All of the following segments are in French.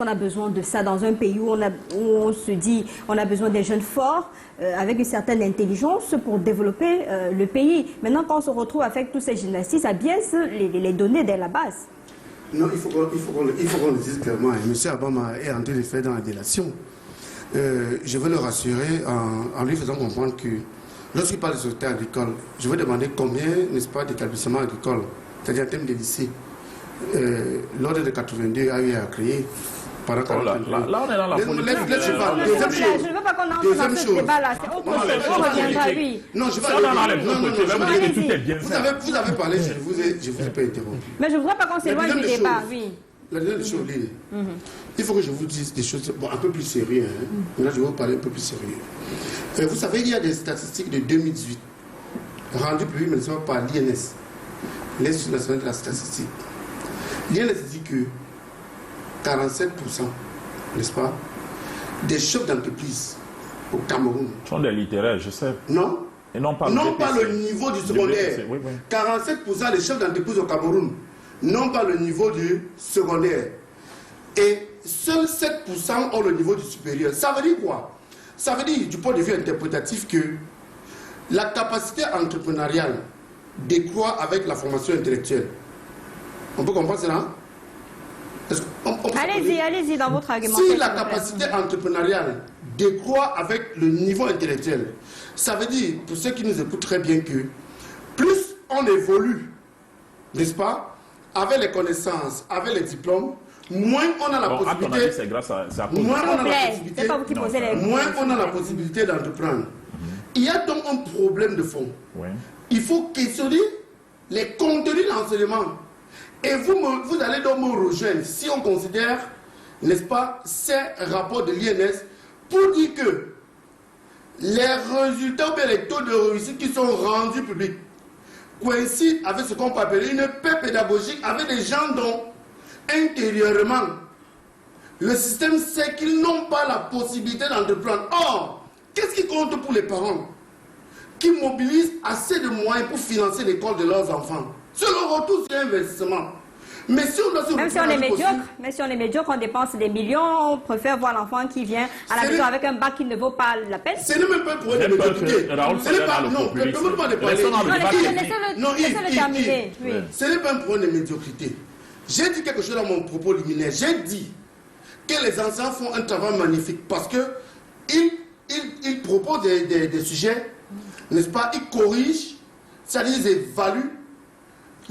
On a besoin de ça dans un pays où on se dit on a besoin des jeunes forts, avec une certaine intelligence pour développer le pays. Maintenant, quand on se retrouve avec tous ces gymnastes, ça bien les donner dès la base. Non, il faut qu'on le dise clairement. M. Abama est en train de faire dans la délation. Je veux le rassurer en lui faisant comprendre que lorsqu'il parle de société agricole, je veux demander combien, n'est-ce pas, d'établissements agricoles, c'est-à-dire en termes de lycées, l'ordre de 82 a eu à créer. Là, on est dans la politique. Je ne veux pas qu'on entre dans ce débat-là. C'est autre chose. On reviendra, oui. Non, je vais vous avez parlé, je vous ai pas interrompu. Mais je ne voudrais pas qu'on s'éloigne du débat, oui. La deuxième chose, il faut que je vous dise des choses un peu plus sérieuses. Là, je vais vous parler un peu plus sérieux. Vous savez, il y a des statistiques de 2018 rendues publiques par l'INS, l'Institut national de la statistique. L'INS dit que 47%, n'est-ce pas, des chefs d'entreprise au Cameroun sont des littéraires, je sais. Non. Et non pas le niveau du secondaire. Oui. 47% des chefs d'entreprise au Cameroun n'ont pas le niveau du secondaire. Et seuls 7% ont le niveau du supérieur. Ça veut dire quoi? Ça veut dire, du point de vue interprétatif, que la capacité entrepreneuriale décroît avec la formation intellectuelle. On peut comprendre cela? Allez-y dans votre argumentation. Si la capacité entrepreneuriale décroît avec le niveau intellectuel, ça veut dire, pour ceux qui nous écoutent très bien, que plus on évolue, n'est-ce pas, avec les connaissances, avec les diplômes, moins on a la possibilité. C'est grâce à moins on a la possibilité d'entreprendre. Il y a donc un problème de fond. Il faut questionner les contenus de l'enseignement. Et vous allez donc me rejoindre si on considère, n'est-ce pas, ces rapports de l'INS pour dire que les résultats ou bien les taux de réussite qui sont rendus publics coïncident avec ce qu'on peut appeler une paix pédagogique avec des gens dont intérieurement le système sait qu'ils n'ont pas la possibilité d'entreprendre. Or, qu'est-ce qui compte pour les parents qui mobilisent assez de moyens pour financer l'école de leurs enfants? C'est le retour sur investissement. Mais si on doit se même si on est médiocre, on dépense des millions, on préfère voir l'enfant qui vient à la maison avec un bac qui ne vaut pas la peine. Ce n'est même pas un problème de médiocrité. Ce n'est pas, non, permettez-moi de parler. Laissez-le terminer. Ce n'est pas un problème de médiocrité. J'ai dit quelque chose dans mon propos liminaire. J'ai dit que les enseignants font un travail magnifique parce qu'ils proposent des sujets, n'est-ce pas, ils corrigent, c'est-à-dire ils évaluent.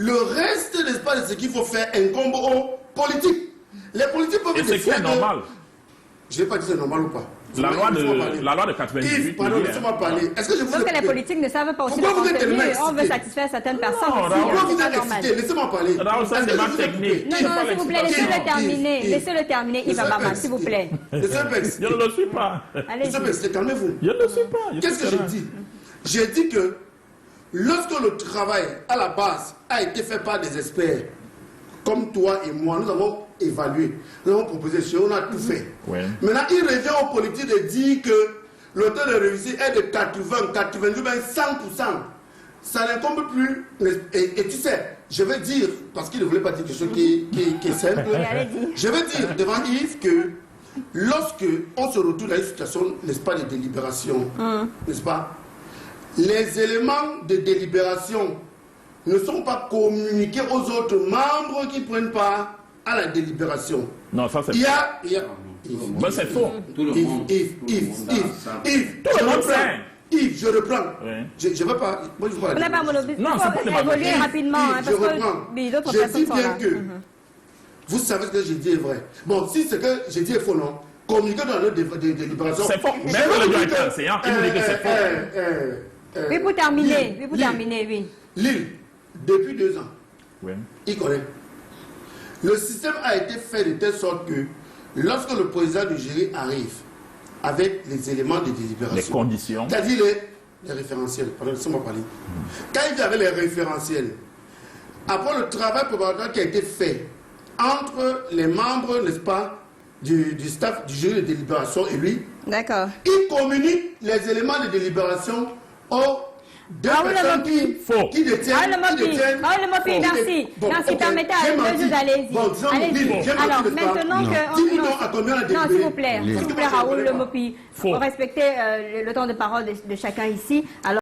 Le reste, n'est-ce pas, de ce qu'il faut faire incombe aux politiques. Les politiques peuvent décider. Et c'est normal. Je n'ai pas dit c'est normal ou pas. La loi de 98. Yves, pardon, laissez-moi parler. Est-ce que je vous que les politiques ne savent pas aussi le contenu. On veut satisfaire certaines personnes. Pourquoi vous êtes excité? Laissez-moi parler. C'est des marques techniques. Non, s'il vous plaît, laissez-le terminer. Laissez-le terminer, Yves Abama, s'il vous plaît. Je ne le suis pas. Allez-y. Calmez-vous. Je ne le suis pas. Qu'est-ce que j'ai dit? J'ai dit que lorsque le travail à la base a été fait par des experts, comme toi et moi, nous avons évalué, nous avons proposé, on a tout fait. Maintenant, il revient aux politiques de dire que le taux de réussite est de 80, 90, 100%. Ça n'incombe plus. Et tu sais, je vais dire, parce qu'il ne voulait pas dire quelque chose qui est simple, je vais dire devant Yves que lorsque on se retrouve dans une situation, n'est-ce pas, de délibération, n'est-ce pas, les éléments de délibération ne sont pas communiqués aux autres membres qui prennent part à la délibération. Non, ça c'est faux. Ben, c'est faux. Yves, je reprends. Je ne veux pas... Moi, je ne veux pas... On n'a pas monobile. Non, c'est pas évoluer rapidement. Je reprends. Je dis bien que... Vous savez ce que j'ai dit est vrai. Bon, si ce que j'ai dit est faux, non, communiquez dans notre délibération. C'est faux. Même le directeur enseignant, il nous dit que c'est faux. Oui, pour terminer, oui. Lille, depuis 2 ans, il connaît. Le système a été fait de telle sorte que lorsque le président du jury arrive avec les éléments de délibération, les conditions, c'est-à-dire les référentiels, pardon, laissez-moi parler. Quand il vient avec les référentiels, après le travail préparatoire qui a été fait entre les membres, n'est-ce pas, du staff du jury de délibération et lui, d'accord, il communique les éléments de délibération deux personnes qui détiennent... Merci. Merci, permettez à deux allez-y. Allez-y. Alors, maintenant que... Dis-nous donc à combien on a délibéré. Non, s'il vous plaît, Raoul Le Mopi, faut respecter le temps de parole de chacun ici. Alors,